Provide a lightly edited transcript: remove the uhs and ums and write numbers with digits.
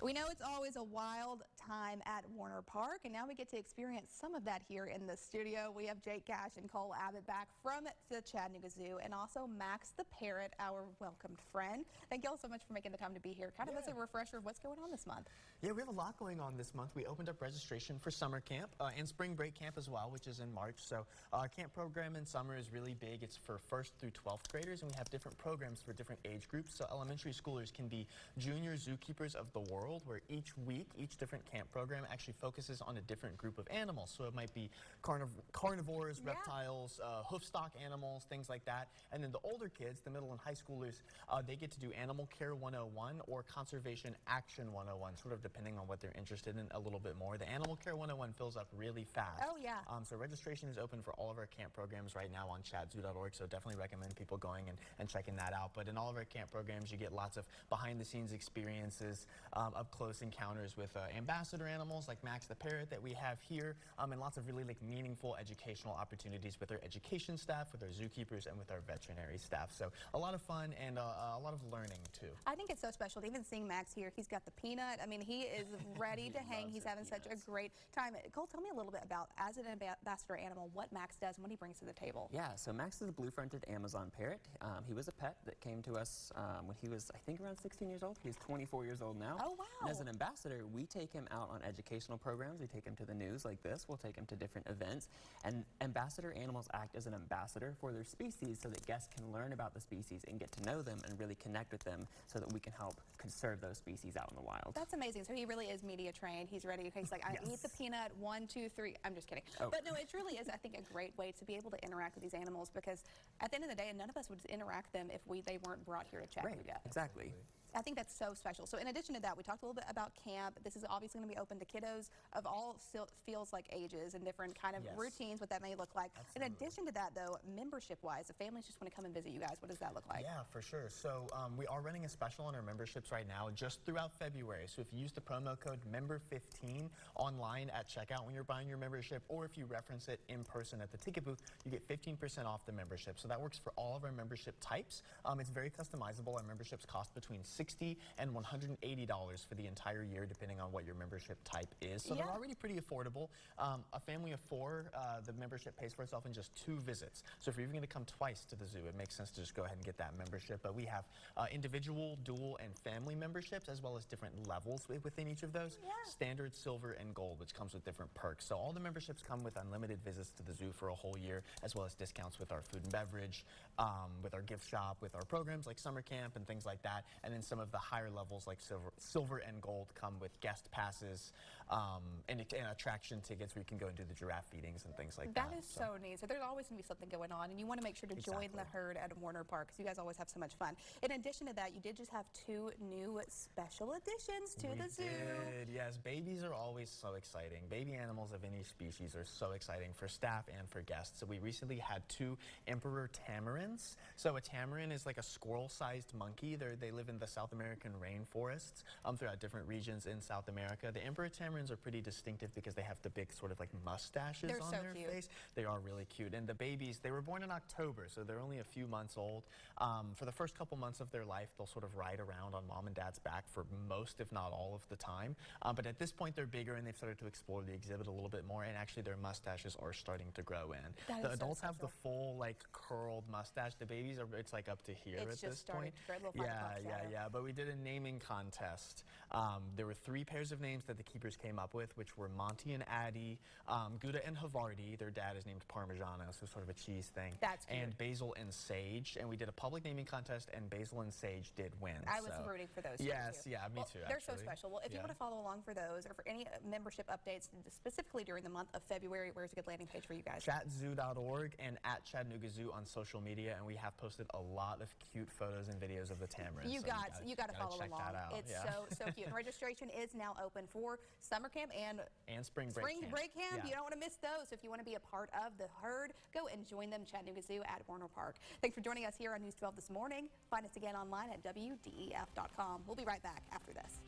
We know it's always a wild time at Warner Park, and now we get to experience some of that here in the studio. We have Jake Cash and Cole Abbott back from the Chattanooga Zoo, and also Max the Parrot, our welcomed friend. Thank you all so much for making the time to be here. Kind of as a refresher of what's going on this month. Yeah, we have a lot going on this month. We opened up registration for summer camp and spring break camp as well, which is in March. So our camp program in summer is really big. It's for 1st through 12th graders, and we have different programs for different age groups. So elementary schoolers can be junior zookeepers of the world, where each week, each different camp program actually focuses on a different group of animals. So it might be carnivores, reptiles, hoofstock animals, things like that. And then the older kids, the middle and high schoolers, they get to do Animal Care 101 or Conservation Action 101, sort of depending on what they're interested in a little bit more. The Animal Care 101 fills up really fast. Oh, yeah. So registration is open for all of our camp programs right now on chatzoo.org, so definitely recommend people going and checking that out. But in all of our camp programs, you get lots of behind-the-scenes experiences, up close encounters with ambassador animals like Max the Parrot that we have here, and lots of really meaningful educational opportunities with our education staff, with our zookeepers, and with our veterinary staff. So a lot of fun and a lot of learning too. I think it's so special to even seeing Max here. He's got the peanut. I mean, he is ready to hang. He's having such a great time. Cole, tell me a little bit about, as an ambassador animal, what Max does and what he brings to the table. Yeah, so Max is a blue-fronted Amazon parrot. He was a pet that came to us when he was, I think, around 16 years old. He's 24 years old now. Oh, wow. And as an ambassador, we take him out on educational programs. We take him to the news like this. We'll take him to different events. And ambassador animals act as an ambassador for their species so that guests can learn about the species and get to know them and really connect with them so that we can help conserve those species out in the wild. That's amazing. So he really is media trained. He's ready. He's like, I eat the peanut, 1, 2, 3. I'm just kidding. Oh. But no, it truly is, I think, a great way to be able to interact with these animals, because at the end of the day, none of us would interact them if they weren't brought here to Chattanooga. Right, exactly. I think that's so special. So in addition to that, we talked a little bit about camp. This is obviously going to be open to kiddos of all feels like ages and different kind of routines, what that may look like. Absolutely. In addition to that, though, membership-wise, if families just want to come and visit you guys, what does that look like? Yeah, for sure. So we are running a special on our memberships right now just throughout February. So if you use the promo code MEMBER15 online at checkout when you're buying your membership, or if you reference it in person at the ticket booth, you get 15% off the membership. So that works for all of our membership types. It's very customizable. Our memberships cost between $60 and $180 for the entire year, depending on what your membership type is. So they're already pretty affordable. A family of 4, the membership pays for itself in just 2 visits. So if you're even going to come twice to the zoo, it makes sense to just go ahead and get that membership. But we have individual, dual, and family memberships, as well as different levels within each of those. Standard, silver, and gold, which comes with different perks. So all the memberships come with unlimited visits to the zoo for a whole year, as well as discounts with our food and beverage, with our gift shop, with our programs like summer camp and things like that. And then some of the higher levels like silver and gold come with guest passes and attraction tickets where you can go and do the giraffe feedings and things like that. That is so neat. So there's always going to be something going on, and you want to make sure to join the herd at Warner Park, because you guys always have so much fun. In addition to that, you did just have 2 new special additions to the zoo. We did, yes. Babies are always so exciting. Baby animals of any species are so exciting for staff and for guests. So we recently had 2 emperor tamarins. So a tamarin is like a squirrel-sized monkey. They live in the South American rainforests throughout different regions in South America. The emperor tamarins are pretty distinctive because they have the big sort of like mustaches on their face. They are really cute. And the babies, they were born in October, so they're only a few months old. For the first couple months of their life, they'll sort of ride around on mom and dad's back for most, if not all, of the time. But at this point, they're bigger, and they've started to explore the exhibit a little bit more, and actually their mustaches are starting to grow in. The adults have the full, like, curled mustache. The babies it's like up to here at this point. Yeah. But we did a naming contest. There were 3 pairs of names that the keepers came up with, which were Monty and Addie, Gouda and Havarti. Their dad is named Parmigiano, so sort of a cheese thing. That's cute. And Basil and Sage. And we did a public naming contest, and Basil and Sage did win. I was rooting for those. Yes, me too. They're so special. Well, if you want to follow along for those, or for any membership updates, specifically during the month of February, where's a good landing page for you guys? Chatzoo.org and at Chattanooga Zoo on social media, and we have posted a lot of cute photos and videos of the tamarins. You got to follow along. It's so cute. And registration is now open for summer camp and spring break camp. You don't want to miss those. So if you want to be a part of the herd, go and join them, Chattanooga Zoo at Warner Park. Thanks for joining us here on News 12 this morning. Find us again online at WDEF.com. We'll be right back after this.